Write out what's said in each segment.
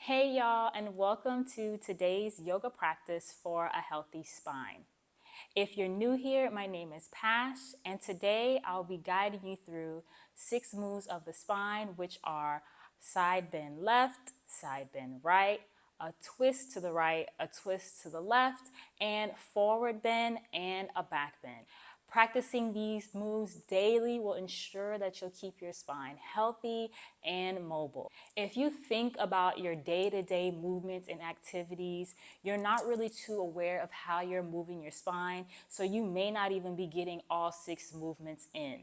Hey y'all, and welcome to today's yoga practice for a healthy spine. If you're new here, my name is Pash, and today I'll be guiding you through 6 moves of the spine, which are side bend left, side bend right, a twist to the right, a twist to the left, and forward bend and a back bend. Practicing these moves daily will ensure that you'll keep your spine healthy and mobile. If you think about your day-to-day movements and activities, you're not really too aware of how you're moving your spine, so you may not even be getting all 6 movements in.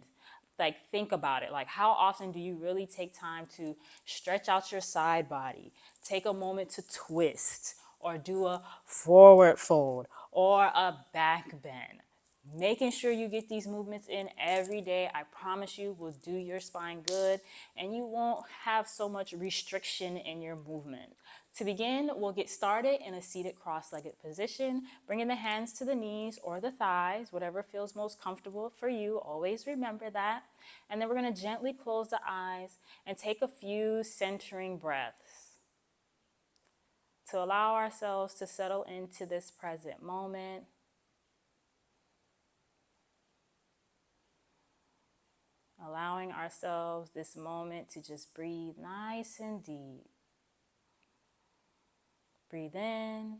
Think about it. How often do you really take time to stretch out your side body, take a moment to twist, or do a forward fold, or a back bend? Making sure you get these movements in every day, I promise you, will do your spine good, and you won't have so much restriction in your movement. To begin, we'll get started in a seated cross-legged position, bringing the hands to the knees or the thighs, whatever feels most comfortable for you. Always remember that. And then we're going to gently close the eyes and take a few centering breaths to allow ourselves to settle into this present moment. Allowing ourselves this moment to just breathe nice and deep. Breathe in,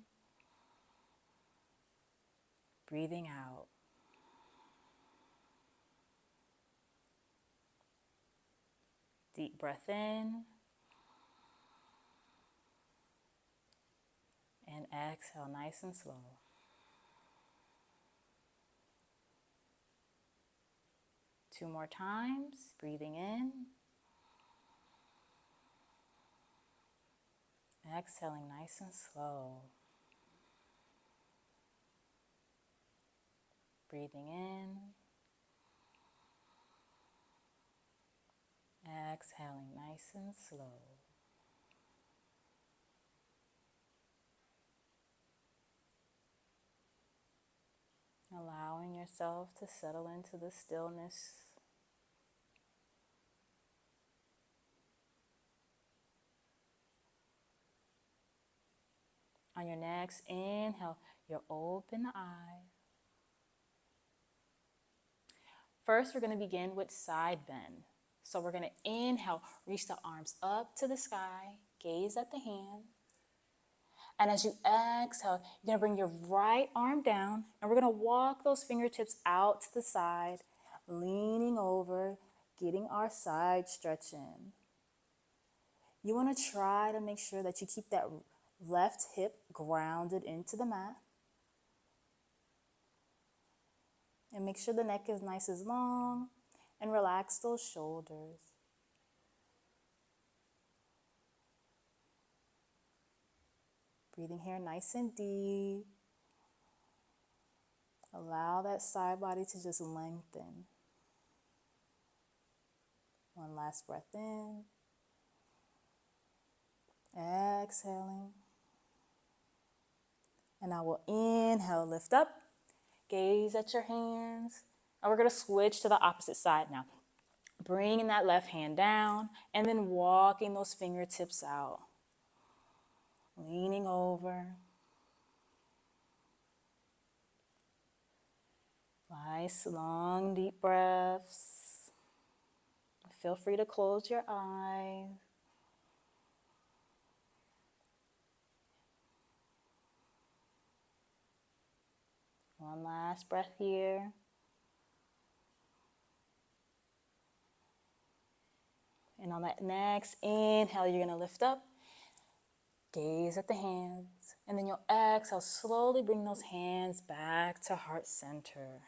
breathing out. Deep breath in, and exhale nice and slow. Two more times, breathing in, exhaling nice and slow. Breathing in, exhaling nice and slow. Allowing yourself to settle into the stillness. On your next inhale, you'll open the eyes. First, we're going to begin with side bend. So we're going to inhale, reach the arms up to the sky, gaze at the hand. And as you exhale, you're going to bring your right arm down, and we're going to walk those fingertips out to the side, leaning over, getting our side stretch in. You want to try to make sure that you keep that left hip grounded into the mat. And make sure the neck is nice as long, and relax those shoulders. Breathing here nice and deep. Allow that side body to just lengthen. One last breath in. Exhaling. And I will inhale, lift up, gaze at your hands. And we're going to switch to the opposite side now. Bringing that left hand down and then walking those fingertips out. Leaning over. Nice, long, deep breaths. Feel free to close your eyes. One last breath here. And on that next inhale, you're going to lift up, gaze at the hands, and then you'll exhale, slowly bring those hands back to heart center.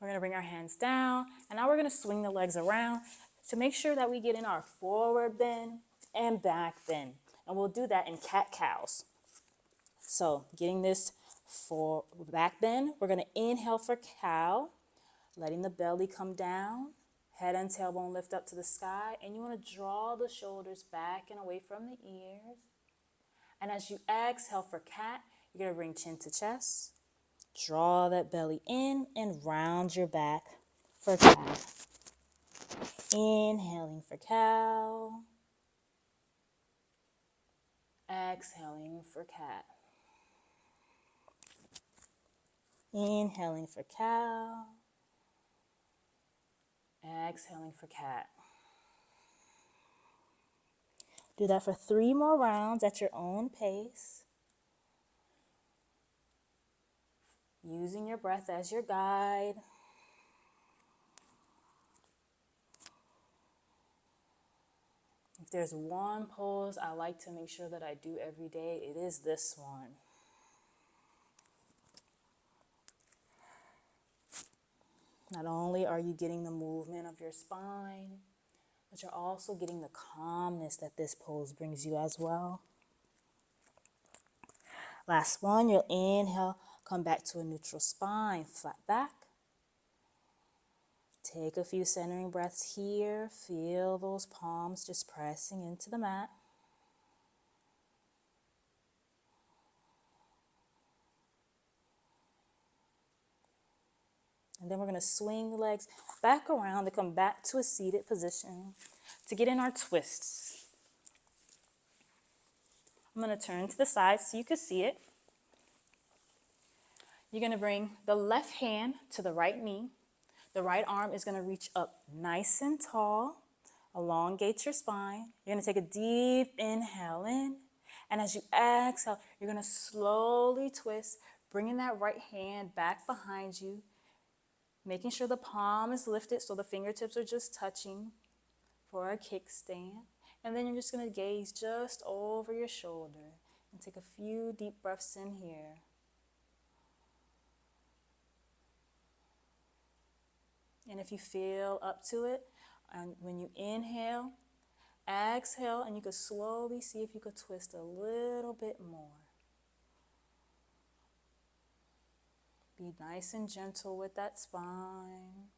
We're going to bring our hands down, and now we're going to swing the legs around to make sure that we get in our forward bend and back bend. And we'll do that in cat-cows. So getting this for back bend, we're going to inhale for cow, letting the belly come down, head and tailbone lift up to the sky, and you want to draw the shoulders back and away from the ears. And as you exhale for cat, you're going to bring chin to chest, draw that belly in, and round your back for cat. Inhaling for cow. Exhaling for cat. Inhaling for cow. Exhaling for cat. Do that for 3 more rounds at your own pace. Using your breath as your guide. If there's one pose I like to make sure that I do every day, it is this one. Not only are you getting the movement of your spine, but you're also getting the calmness that this pose brings you as well. Last one, you'll inhale, come back to a neutral spine, flat back. Take a few centering breaths here. Feel those palms just pressing into the mat. And then we're going to swing the legs back around to come back to a seated position to get in our twists. I'm going to turn to the side so you can see it. You're going to bring the left hand to the right knee. The right arm is going to reach up nice and tall. Elongate your spine. You're going to take a deep inhale in. And as you exhale, you're going to slowly twist, bringing that right hand back behind you, making sure the palm is lifted so the fingertips are just touching for a kickstand. And then you're just going to gaze just over your shoulder and take a few deep breaths in here. And if you feel up to it, and when you inhale, exhale, and you can slowly see if you could twist a little bit more. Be nice and gentle with that spine.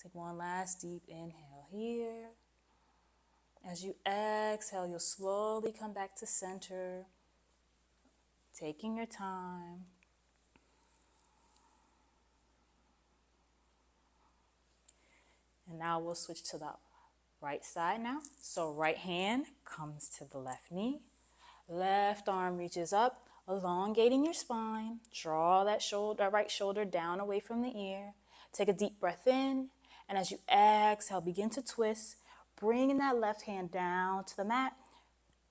Take one last deep inhale here. As you exhale, you'll slowly come back to center, taking your time. And now we'll switch to the right side now. So right hand comes to the left knee. Left arm reaches up, elongating your spine. Draw that right shoulder down away from the ear. Take a deep breath in. And as you exhale, begin to twist, bringing that left hand down to the mat.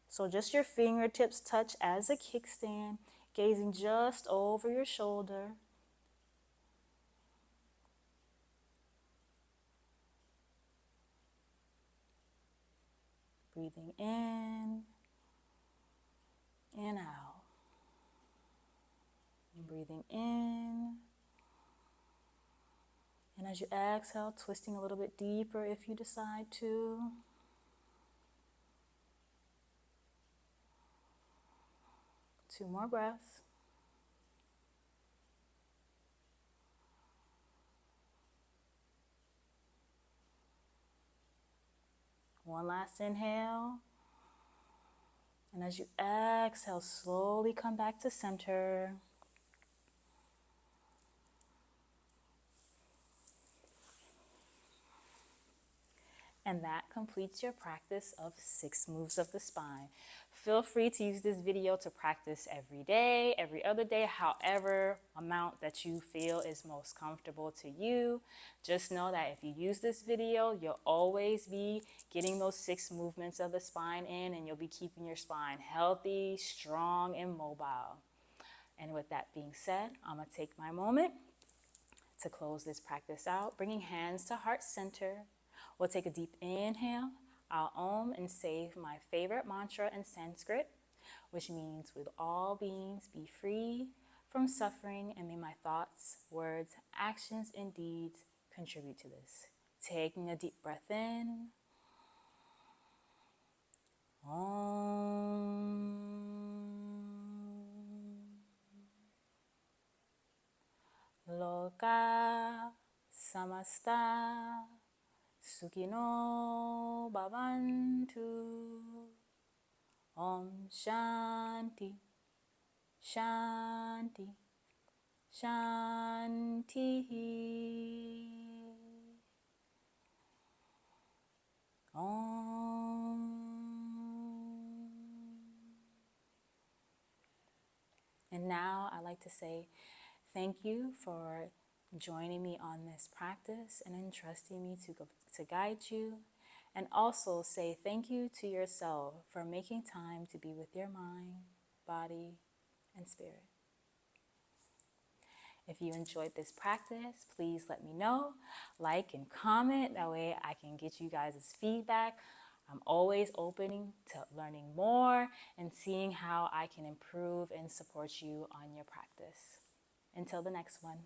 So just your fingertips touch as a kickstand, gazing just over your shoulder. Breathing in and out. And breathing in. And as you exhale, twisting a little bit deeper if you decide to. Two more breaths. One last inhale. And as you exhale, slowly come back to center. And that completes your practice of 6 moves of the spine. Feel free to use this video to practice every day, every other day, however amount that you feel is most comfortable to you. Just know that if you use this video, you'll always be getting those 6 movements of the spine in, and you'll be keeping your spine healthy, strong, and mobile. And with that being said, I'm going to take my moment to close this practice out, bringing hands to heart center. We'll take a deep inhale. I'll Om and say my favorite mantra in Sanskrit, which means, with all beings be free from suffering, and may my thoughts, words, actions, and deeds contribute to this. Taking a deep breath in. Om. loka samasta Sukino Bhavantu. Om Shanti, Shanti, Shanti. Om. And now I'd like to say thank you for joining me on this practice and entrusting me to guide you. And also say thank you to yourself for making time to be with your mind, body, and spirit. If you enjoyed this practice, please let me know. Like and comment. That way I can get you guys' feedback. I'm always open to learning more and seeing how I can improve and support you on your practice. Until the next one.